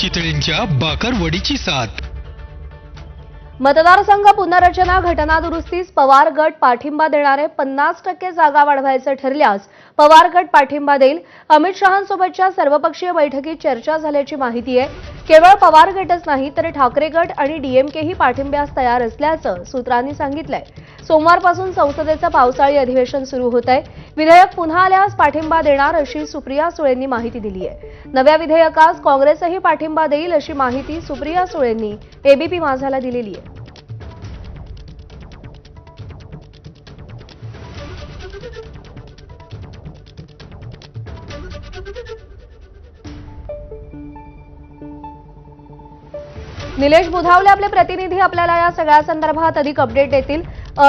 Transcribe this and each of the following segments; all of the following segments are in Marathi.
चितळेंच्या बाकरवडीची साथ। मतदारसंघ पुनर्रचना घटना दुरुस्तीस पवार गट पाठिंबा देणारे 50% जागा वाढवायचे ठरल्यास पवार गट पाठिंबा देईल। अमित शहांसोबतच्या सर्वपक्षीय बैठकीत चर्चा झाल्याची माहिती आहे। केवळ पवार गटच नाही तर ठाकरे गट आणि डीएमकेही पाठिंब्यास तयार असल्याचं सूत्रांनी सांगितलंय। सोमवारपासून संसदेचं पावसाळी अधिवेशन सुरू होत आहे। विधेयक पुन्हा आल्यास पाठिंबा देणार अशी सुप्रिया सुळेंनी माहिती दिली आहे। नव्या विधेयकास काँग्रेसही पाठिंबा देईल अशी माहिती सुप्रिया सुळेंनी एबीपी माझाला दिलेली आहे। निलेश बुधावले आपले प्रतिनिधी आपल्याला या सगळ्या संदर्भात अधिक अपडेट देतील।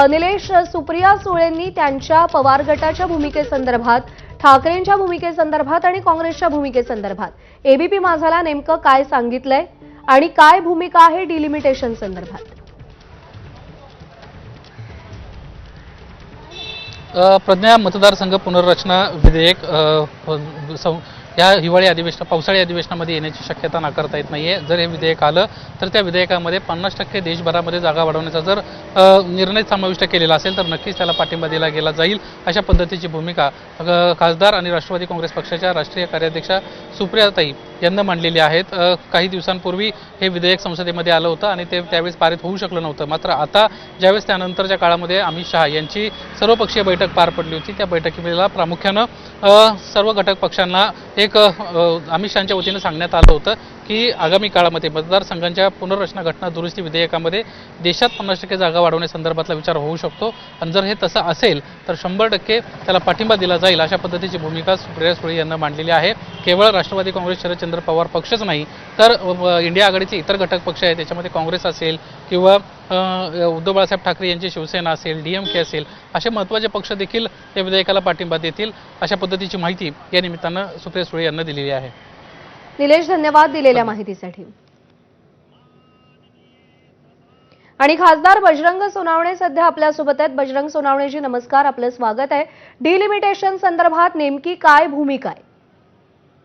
निलेश, सुप्रिया सुळेंनी त्यांच्या पवार गटाच्या भूमिकेसंदर्भात, ठाकरेंच्या भूमिकेसंदर्भात आणि काँग्रेसच्या भूमिकेसंदर्भात एबीपी माझाला नेमकं काय सांगितलंय आणि काय भूमिका आहे डिलिमिटेशन संदर्भात? प्रज्ञा, मतदारसंघ पुनर्रचना विधेयक या हिवाळी पावसाळी अधिवेशनामध्ये येण्याची शक्यता नाकारता येत नाहीये। जर हे विधेयक आलं तर त्या विधेयकामध्ये 50% देशभरामध्ये जागा वाढवण्याचा जर निर्णय समाविष्ट केलेला असेल तर नक्कीच त्याला पाठिंबा दिला गेला जाईल, अशा पद्धतीची भूमिका खासदार आणि राष्ट्रवादी काँग्रेस पक्षाच्या राष्ट्रीय कार्याध्यक्षा सुप्रियाताई यांनी मांडलेली आहेत। काही दिवसांपूर्वी हे विधेयक संसदेमध्ये आलं होतं आणि ते त्यावेळेस पारित होऊ शकलं नव्हतं। मात्र आता ज्यावेळेस त्यानंतरच्या काळामध्ये अमित शहा यांची सर्वपक्षीय बैठक पार पडली होती, त्या बैठकीला प्रामुख्यानं सर्व घटक पक्षांना एक अमित शहांच्या वतीने सांगण्यात आलं होतं की आगामी काळामध्ये मतदारसंघांच्या पुनर्रचना घटना दुरुस्ती विधेयकामध्ये देशात 50% जागा वाढवण्यासंदर्भातला विचार होऊ शकतो आणि जर हे तसं असेल तर 100% त्याला पाठिंबा दिला जाईल, अशा पद्धतीची भूमिका सुप्रिया सुळे यांनी मांडलेली आहे। केवळ राष्ट्रवादी काँग्रेस शरदचंद्र पवार पक्षच नाही तर इंडिया आघाडीचे इतर घटक पक्ष आहेत, त्याच्यामध्ये काँग्रेस असेल किंवा उद्धव बाळासाहेब ठाकरे यांची शिवसेना असेल, डीएमके असेल, असे महत्त्वाचे पक्ष देखील या विधेयकाला पाठिंबा देतील, अशा पद्धतीची माहिती या निमित्तानं सुप्रिया सुळे यांनी दिलेली आहे। निलेश, धन्यवाद दिलेल्या माहितीसाठी। आणि खासदार बजरंग सोनावणे सध्या आपल्यासोबत आहेत। बजरंग सोनावणेजी, नमस्कार, आपलं स्वागत आहे। डिलिमिटेशन संदर्भात नेमकी काय भूमिका आहे?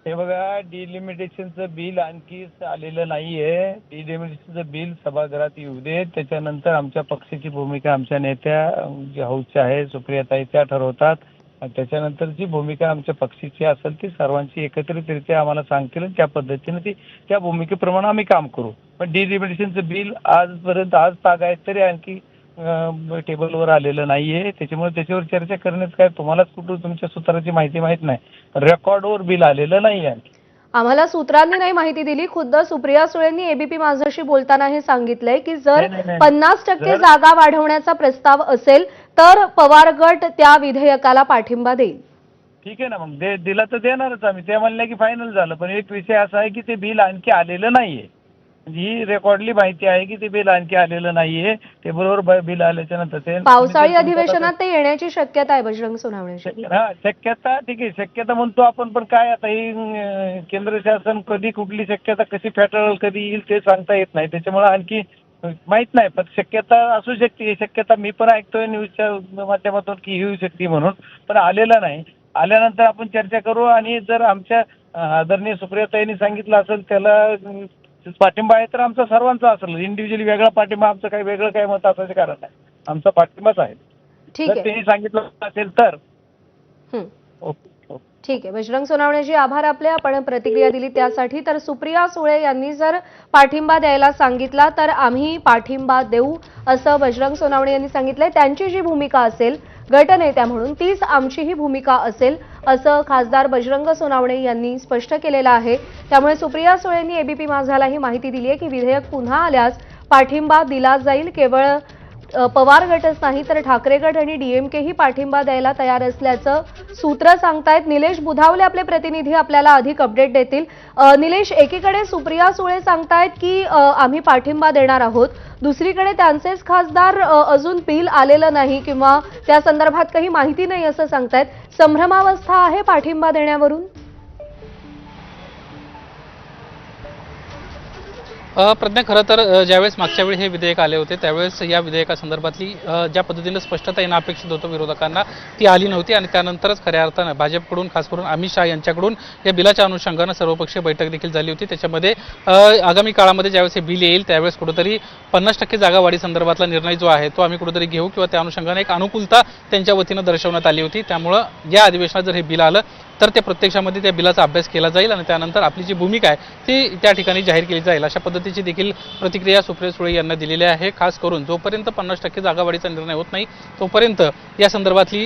हे बघा, डिलिमिटेशनचं बिल आणखी आलेलं नाहीये। डिलिमिटेशनचं बिल सभागृहात येऊ दे, त्याच्यानंतर आमच्या पक्षाची भूमिका आमच्या नेत्या जे हौसच्या आहे सुप्रियाताई त्या ठरवतात। त्याच्यानंतर जी भूमिका आमच्या पक्षाची असेल ती सर्वांची एकत्रितरित्या आम्हाला सांगतील, त्या पद्धतीने ती त्या भूमिकेप्रमाणे आम्ही काम करू। पण डिलिमिटेशनचं बिल आजपर्यंत आज तागायत तरी आणखी टेबलवर आलेलं नाहीये, त्याच्यामुळे त्याच्यावर चर्चा करण्यात काय तुम्हालाच कुठं तुमच्या सूत्राची माहिती माहित नाही, रेकॉर्डवर बिल आलेलं नाहीये। आम्हाला सूत्रांनी नाही माहिती दिली, खुद्द सुप्रिया सुळेंनी एबीपी माझाशी बोलताना हे सांगितलंय की जर 50% जागा वाढवण्याचा प्रस्ताव असेल तर पवार गट त्या विधेयकाला पाठिंबा देईल। ठीक आहे ना, मग दिला तर देणारच आम्ही, ते म्हणलं की फायनल झालं। पण एक विषय असा आहे की ते बिल आणखी आलेलं नाहीये, ही रेकॉर्डली माहिती आहे की ते बिल आणखी आलेलं नाहीये। ते बरोबर बिल आल्याच्या नंतर ते पावसाळी अधिवेशनात ते येण्याची शक्यता आहे बजरंग सोनावणेजी। शक्यता ठीक आहे, शक्यता म्हणतो आपण, पण काय आता ही केंद्र शासन कधी कुठली शक्यता कशी फेटाळेल, कधी येईल ते सांगता येत नाही, त्याच्यामुळे आणखी माहित नाही। पण शक्यता असू शकते, शक्यता मी पण ऐकतोय न्यूजच्या माध्यमातून की येऊ शकते म्हणून, पण आलेला नाही। आल्यानंतर आपण चर्चा करू आणि जर आमच्या आदरणीय सुप्रियाताईंनी सांगितलं असेल त्याला पाठिंबा आहे तर आमचा सर्वांचा असेल, इंडिव्हिज्युअली वेगळा पाठिंबा, आमचं काही वेगळं काय मत असायचं कारण नाही, आमचा पाठिंबाच आहे। ठीक जर आहे, त्यांनी सांगितलं असेल तर ठीक आहे। बजरंग सोनावणेजी, आभार आपले, आपण प्रतिक्रिया दिली त्यासाठी। तर सुप्रिया सुळे यांनी जर पाठिंबा द्यायला सांगितला तर आम्ही पाठिंबा देऊ असं बजरंग सोनावणे यांनी सांगितलंय। त्यांची जी भूमिका असेल गटनेत्या म्हणून तीच आमचीही भूमिका असेल असं खासदार बजरंग सोनावणे यांनी स्पष्ट केलेलं आहे। त्यामुळे सुप्रिया सुळेंनी एबीपी माझाला ही माहिती दिली आहे की विधेयक पुन्हा आल्यास पाठिंबा दिला जाईल। केवळ पवार गटच नाही तर ठाकरे गट आणि डीएमकेही पाठिंबा द्यायला तयार असल्याचं सूत्र सांगतायत। निलेश बुधावले आपले प्रतिनिधी आपल्याला अधिक अपडेट देतील। निलेश, एकीकडे सुप्रिया सुळे सांगतायत की आम्ही पाठिंबा देणार आहोत, दुसरीकडे त्यांचेच खासदार अजून बिल आलेलं नाही किंवा त्या संदर्भात काही माहिती नाही असं सांगतायत। संभ्रमावस्था आहे पाठिंबा देण्यावरून? प्रज्ञा, खरं तर ज्यावेळेस मागच्या वेळी हे विधेयक आले होते त्यावेळेस या विधेयकासंदर्भातली ज्या पद्धतीनं स्पष्टता येणं अपेक्षित होतं विरोधकांना ती आली नव्हती आणि त्यानंतरच खऱ्या अर्थानं भाजपकडून खास करून अमित शहा यांच्याकडून या बिलाच्या अनुषंगानं सर्वपक्षीय बैठक देखील झाली होती। त्याच्यामध्ये आगामी काळामध्ये ज्यावेळेस हे बिल येईल त्यावेळेस कुठेतरी 50% जागा वाढी संदर्भातला निर्णय जो आहे तो आम्ही कुठेतरी घेऊ किंवा त्या अनुषंगाने एक अनुकूलता त्यांच्या वतीनं दर्शवण्यात आली होती। त्यामुळं या अधिवेशनात जर हे बिल आलं तर ते प्रत्यक्षामध्ये त्या बिलाचा अभ्यास केला जाईल आणि त्यानंतर आपली जी भूमिका आहे ती त्या ठिकाणी जाहीर केली जाईल अशा पद्धतीची देखील प्रतिक्रिया सुप्रिया सुळे यांना दिलेली आहे। खास करून जोपर्यंत 50% जागावाढीचा निर्णय होत नाही तोपर्यंत या संदर्भातली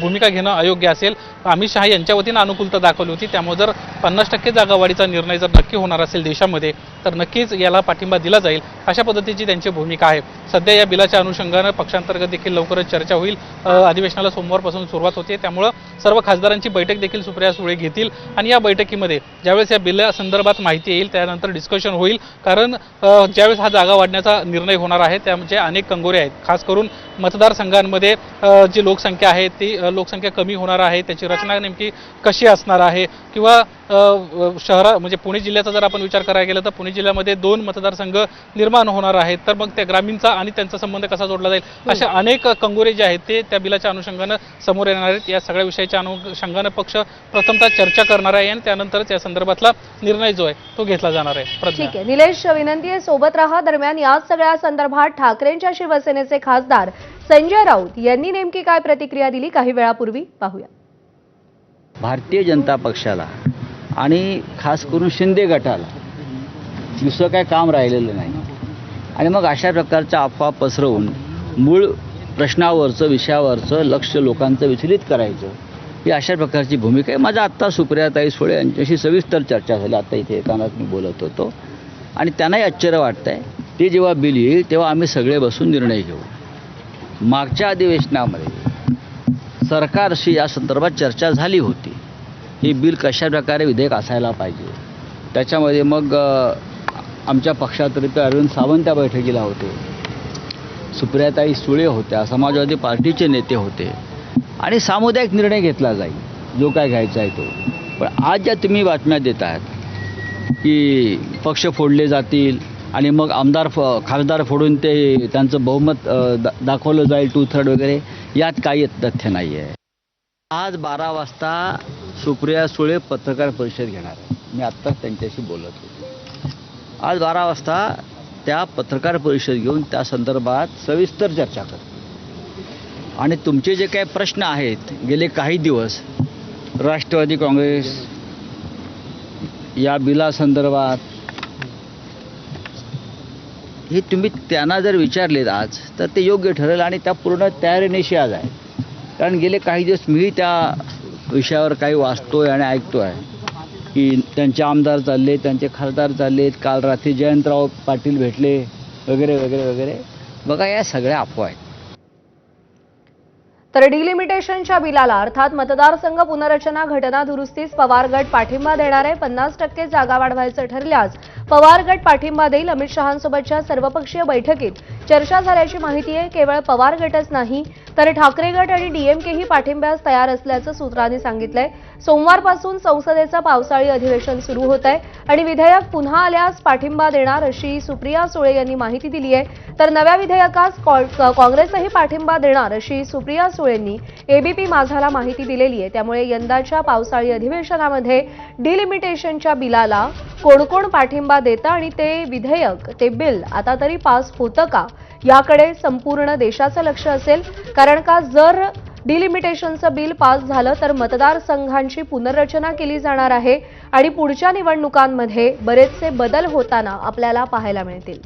भूमिका घेणं अयोग्य असेल। अमित शहा यांच्या वतीनं अनुकूलता दाखवली होती, त्यामुळे जर 50% जागावाढीचा निर्णय जर नक्की होणार असेल देशामध्ये तर नक्कीच याला पाठिंबा दिला जाईल अशा पद्धतीची त्यांची भूमिका आहे। सध्या या बिलाच्या अनुषंगानं पक्षांतर्गत देखील लवकरच चर्चा होईल। अधिवेशनाला सोमवारपासून सुरुवात होते, त्यामुळे सर्व खासदारांची बैठक देखील सुप्रिया सुळे घेतील आणि या बैठकीमध्ये ज्यावेळेस या बिला संदर्भात माहिती येईल त्यानंतर डिस्कशन होईल। कारण ज्यावेळेस हा जागा वाढण्याचा निर्णय होणार आहे त्यामध्ये अनेक कंगोरे आहेत, खास करून मतदारसंघांमध्ये जी लोकसंख्या आहे ती लोकसंख्या कमी होणार आहे, त्याची रचना नेमकी कशी असणार आहे किंवा शहरा म्हणजे पुणे जिल्ह्याचा जर आपण विचार करायला गेला तर पुणे जिल्ह्यामध्ये 2 मतदारसंघ निर्माण होणार आहेत, तर मग त्या ग्रामीणचा आणि त्यांचा संबंध कसा जोडला जाईल अशा अनेक कंगोरे जे आहेत ते त्या बिलाच्या अनुषंगानं समोर येणार आहेत। या सगळ्या विषयाच्या अनुषंगानं पक्ष प्रथमतः चर्चा करणार आहे आणि त्यानंतरच या संदर्भातला निर्णय जो आहे तो घेतला जाणार आहे। ठीक आहे निलेश, विनंती आहे सोबत राहा। दरम्यान या सगळ्या संदर्भात ठाकरेंच्या शिवसेनेचे खासदार संजय राऊत यांनी नेमकी काय प्रतिक्रिया दिली काही वेळापूर्वी पाहूया। भारतीय जनता पक्षाला आणि खास करून शिंदे गटाला दुसरं काय काम राहिलेलं नाही आणि मग अशा प्रकारच्या अफवा पसरवून मूळ प्रश्नावरचं विषयावरचं लक्ष लोकांचं विचलित करायचं ही अशा प्रकारची भूमिका आहे। माझा आत्ता सुप्रियाताई सुळे यांच्याशी सविस्तर चर्चा झाली, आत्ता इथे येतानाच मी बोलत होतो आणि त्यांनाही आश्चर्य वाटतं आहे। ते जेव्हा बिल येईल तेव्हा आम्ही सगळे बसून निर्णय घेऊ। मागच्या अधिवेशनामध्ये सरकारशी या संदर्भात चर्चा झाली होती, हे बिल कशा प्रकारे विधेयक असायला पाहिजे। त्याच्यामध्ये मग आमच्या पक्षातर्फे अरविंद सावंत त्या बैठकीला होते, सुप्रियाताई सुळे होत्या, समाजवादी पार्टीचे नेते होते आणि सामुदायिक निर्णय घेतला जाईल जो काय घ्यायचा आहे तो। पण आज ज्या तुम्ही बातम्या देत आहात की पक्ष फोडले जातील आणि मग खासदार फोडून ते त्यांचं बहुमत दाखवलं जाईल 2/3 वगैरे, यात काही तथ्य नाही आहे। आज 12 वाजता सुप्रिया सुळे पत्रकार परिषद घेणार आहे, मी आत्ताच त्यांच्याशी बोलत होतो। आज 12 वाजता त्या पत्रकार परिषद घेऊन त्या संदर्भात सविस्तर चर्चा करतील आणि तुमचे जे काही प्रश्न आहेत गेले काही दिवस राष्ट्रवादी काँग्रेस या बिलासंदर्भात हे तुम्ही त्यांना जर विचारलेत आज तर ते योग्य ठरेल आणि त्या पूर्ण तयारीनिशी आज आहे। कारण गेले काही दिवस मी त्या विषयावर काही वाचतोय आणि ऐकतोय की त्यांचे आमदार चालले, त्यांचे खासदार चाललेत, काल रात्री जयंतराव पाटील भेटले वगैरे वगैरे वगैरे। बघा या सगळ्या अफवा आहेत। तर डिलिमिटेशनच्या बिलाला अर्थात मतदारसंघ पुनर्रचना घटना दुरुस्तीस पवार गट पाठिंबा देणार आहे। 50% जागा वाढवायचं ठरल्यास पवार गट पाठिंबा देईल। अमित शहांसोबतच्या सर्वपक्षीय बैठकीत चर्चा झाल्याची माहिती आहे। केवळ पवार गटच नाही तर ठाकरे गट आणि डीएमकेही पाठिंब्यास तयार असल्याचं सूत्रांनी सांगितलंय। सोमवारपासून संसदेचं पावसाळी अधिवेशन सुरू होत आहे आणि विधेयक पुन्हा आल्यास पाठिंबा देणार अशी सुप्रिया सुळे यांनी माहिती दिली आहे। तर नव्या विधेयकास काँग्रेसही पाठिंबा देणार अशी सुप्रिया सुळेंनी एबीपी माझाला माहिती दिलेली आहे। त्यामुळे यंदाच्या पावसाळी अधिवेशनामध्ये डिलिमिटेशनच्या बिलाला कोण कोण पाठिंबा देतं आणि ते विधेयक ते बिल आता तरी पास होतं का याकडे संपूर्ण देशाचं लक्ष असेल। कारण का जर डिलिमिटेशनचं बिल पास झालं तर मतदारसंघांची पुनर्रचना केली जाणार आहे आणि पुढच्या निवडणुकांमध्ये बरेचसे बदल होताना आपल्याला पाहायला मिळतील।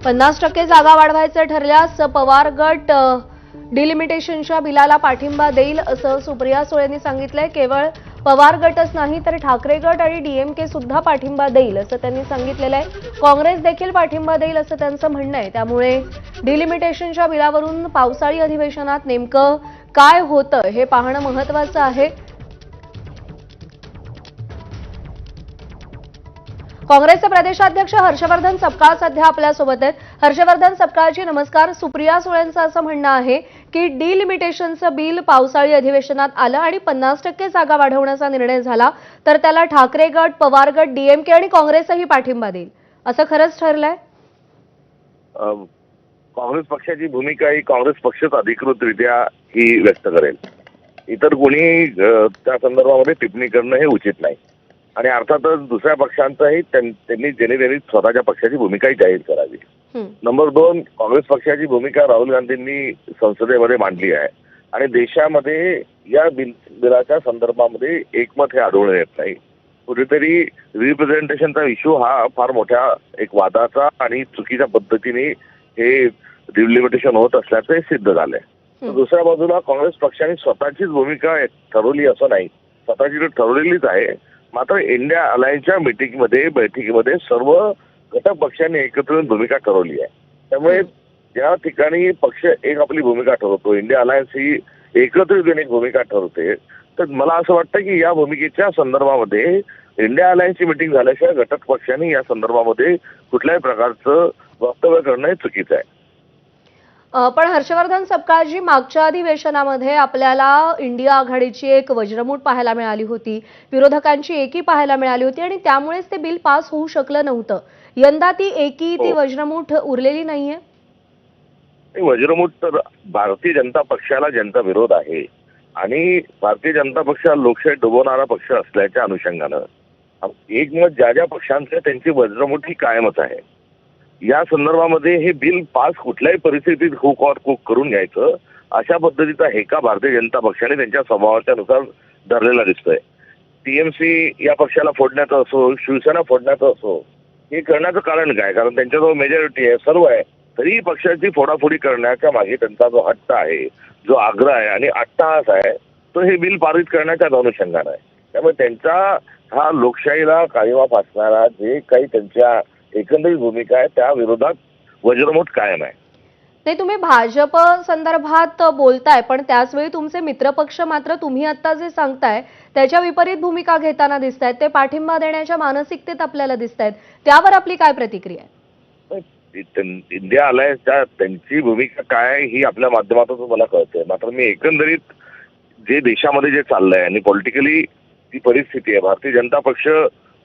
50% जागा वाढवायचं ठरल्यास पवार गट डिलिमिटेशनच्या बिलाला पाठिंबा देईल असं सुप्रिया सुळेंनी सांगितलंय। केवळ पवार गटच नाही तर ठाकरे गट आणि डीएमके सुद्धा पाठिंबा देईल असं त्यांनी सांगितलेलं आहे। काँग्रेस देखील पाठिंबा देईल असं त्यांचं म्हणणं आहे। त्यामुळे डिलिमिटेशनच्या बिलावरून पावसाळी अधिवेशनात नेमकं काय होतं हे पाहणं महत्त्वाचं आहे। काँग्रेसचे प्रदेशाध्यक्ष हर्षवर्धन सपकाळ सध्या आपल्यासोबत आहेत। हर्षवर्धन सपकाळजी नमस्कार। सुप्रिया सुळेंचं असं म्हणणं आहे की डिलिमिटेशनचं बिल पावसाळी अधिवेशनात आलं आणि 50% जागा वाढवण्याचा निर्णय झाला तर त्याला ठाकरे गट, पवार गट, डीएमके आणि काँग्रेसही पाठिंबा देईल, असं खरंच ठरलंय? काँग्रेस पक्षाची भूमिका ही काँग्रेस पक्षच अधिकृतरित्या ही व्यक्त करेल. इतर कोणी त्या संदर्भामध्ये टिप्पणी करणं हे उचित नाही. आणि अर्थातच दुसऱ्या पक्षांचाही त्यांनी स्वतःच्या पक्षाची भूमिकाही जाहीर करावी. नंबर 2, काँग्रेस पक्षाची भूमिका राहुल गांधींनी संसदेमध्ये मांडली आहे आणि देशामध्ये या बिलाच्या संदर्भामध्ये एकमत हे आढळून येत नाही. कुठेतरी रिप्रेझेंटेशनचा इश्यू हा फार मोठ्या एक वादाचा आणि चुकीच्या पद्धतीने हे डिलिमिटेशन होत असल्याचं हे सिद्ध झालंय. दुसऱ्या बाजूला काँग्रेस पक्षाने स्वतःचीच भूमिका ठरवली असं नाही, स्वतःची ठरवलेलीच आहे. मात्र इंडिया अलायन्सच्या बैठकीमध्ये सर्व घटक पक्षांनी एकत्र भूमिका ठरवली आहे. त्यामुळे ज्या ठिकाणी पक्ष एक आपली भूमिका ठरवतो, इंडिया अलायन्स ही एकत्रितपणे भूमिका ठरवते, तर मला असं वाटतं की या भूमिकेच्या संदर्भामध्ये इंडिया अलायन्सची मीटिंग झाल्याशिवाय घटक पक्षांनी या संदर्भामध्ये कुठल्याही प्रकारचं वक्तव्य करणं हे चुकीचं आहे. पण हर्षवर्धन सपकाळजी, मागच्या अधिवेशनामध्ये आपल्याला इंडिया आघाडीची एक वज्रमूठ पाहायला मिळाली होती, विरोधकांची एकी पाहायला मिळाली होती आणि त्यामुळेच ते बिल पास होऊ शकलं नव्हतं. यंदा ती एकी, ती वज्रमूठ उरलेली नाहीये? वज्रमूठ तर भारतीय जनता पक्षाला ज्यांचा विरोध आहे आणि भारतीय जनता पक्ष लोकशाही डुबवणारा पक्ष असल्याच्या अनुषंगानं एकमत ज्या पक्षांचे त्यांची वज्रमूठ ही कायमच आहे. या संदर्भामध्ये हे बिल पास कुठल्याही परिस्थितीत हुक और कुक करून घ्यायचं अशा पद्धतीचा हेका भारतीय जनता पक्षाने त्यांच्या स्वभावाच्या नुसार धरलेला दिसतोय. टीएमसी या पक्षाला फोडण्याचं असो, शिवसेना फोडण्याचं असो, हे करण्याचं कारण काय? कारण त्यांच्याजवळ मेजॉरिटी आहे, सर्व आहे, तरीही पक्षाची फोडाफोडी करण्याच्या मागे त्यांचा जो हट्ट आहे, जो आग्रह आहे आणि अट्टहास आहे, तो हे बिल पारित करण्याच्या अनुषंगानं आहे. त्यामुळे त्यांचा हा लोकशाहीला काळिमा फासणारा जे काही त्यांच्या एकंदरीत भूमिका आहे त्या विरोधात वज्रमूठ कायम आहे. नाही, तुम्ही भाजप संदर्भात बोलताय, पण त्याचवेळी तुमचे मित्रपक्ष मात्र तुम्ही आता जे सांगताय त्याच्या विपरीत भूमिका घेताना दिसतायत, ते पाठिंबा देण्याच्या मानसिकतेत आपल्याला दिसतायत. त्यावर आपली काय प्रतिक्रिया आहे? इंडिया अलायन्सच्या त्यांची भूमिका काय ही आपल्या माध्यमातून मला कळते. मात्र मी एकंदरीत जे देशामध्ये जे चाललंय आणि पॉलिटिकली ती परिस्थिती आहे, भारतीय जनता पक्ष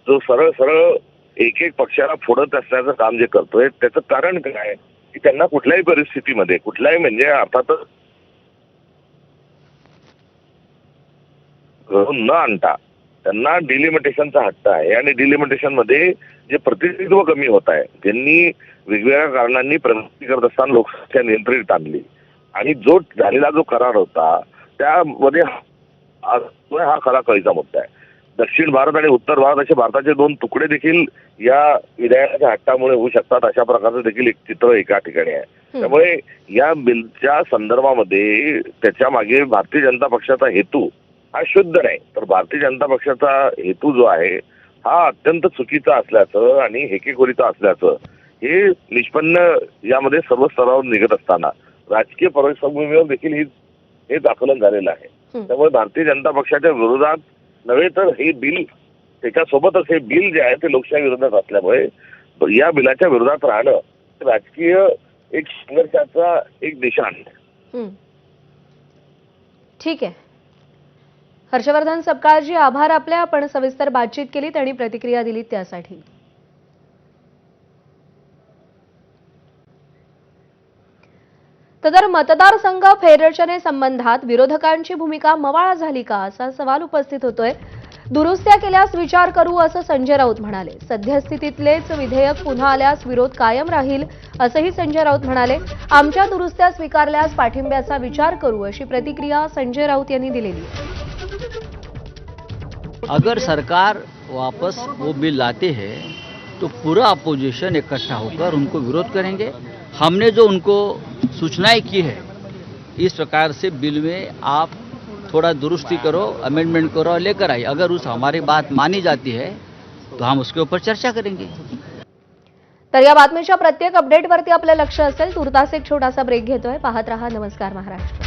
जो सरळ एक पक्षाला फोडत असण्याचं काम जे करतोय त्याचं कारण काय की त्यांना कुठल्याही परिस्थितीमध्ये कुठल्याही म्हणजे अर्थातच न आणता त्यांना डिलिमिटेशनचा हट्ट आहे आणि डिलिमिटेशन मध्ये जे प्रतिनिधित्व कमी होत आहे, ज्यांनी वेगवेगळ्या कारणांनी प्रगती करत असताना लोकसंख्या नियंत्रित आणली आणि जो झालेला जो करार होता त्यामध्ये हा खरा कळीचा मुद्दा आहे. दक्षिण भारत आणि उत्तर भारत असे भारताचे 2 तुकडे देखील या विधेयकाच्या हट्टामुळे होऊ शकतात अशा प्रकारचं देखील एक चित्र एका ठिकाणी आहे. त्यामुळे या बिलच्या संदर्भामध्ये त्याच्या मागे भारतीय जनता पक्षाचा हेतू हा शुद्ध नाही, तर भारतीय जनता पक्षाचा हेतू जो आहे हा अत्यंत चुकीचा असल्याचं आणि हेकेखोरीचा असल्याचं हे निष्पन्न यामध्ये सर्व स्तरावर निघत असताना राजकीय पार्श्वभूमीवर देखील हे आकलन झालेलं आहे. त्यामुळे भारतीय जनता पक्षाच्या विरोधात नव्हे तर हे बिल त्याच्यासोबतच हे बिल जे आहे ते लोकशाही विरोधात असल्यामुळे या बिलाच्या विरोधात राहणं राजकीय एक संघर्षाचा एक दिशा आहे. ठीक आहे हर्षवर्धन सपकाळजी, आभार आपले. आपण सविस्तर बातचीत केली आणि प्रतिक्रिया दिली त्यासाठी. तर मतदारसंघ फेररचनेसंबंधात विरोधकांची भूमिका मवाळा झाली का असा सवाल उपस्थित होतोय. दुरुस्त्या केल्यास विचार करू असं संजय राऊत म्हणाले. सद्यस्थितीतलेच विधेयक पुन्हा आल्यास विरोध कायम राहील असंही संजय राऊत म्हणाले. आमच्या दुरुस्त्या स्वीकारल्यास पाठिंब्याचा विचार करू अशी प्रतिक्रिया संजय राऊत यांनी दिलेली आहे. अगर सरकार वापस वो बिल लाते हैं तो पूरा अपोजिशन इकट्ठा होकर उनको विरोध करेंगे. हमने जो उनको सूचनाएं की है इस प्रकार से बिल में आप थोड़ा दुरुस्ती करो, अमेंडमेंट करो और लेकर आइए. अगर उस हमारी बात मानी जाती है तो हम उसके ऊपर चर्चा करेंगे. तर या बातमीच्या प्रत्येक अपडेटवरती आपलं लक्ष असेल. तुर्तास एक छोटासा ब्रेक घेतोय. पाहत रहा नमस्कार महाराष्ट्र.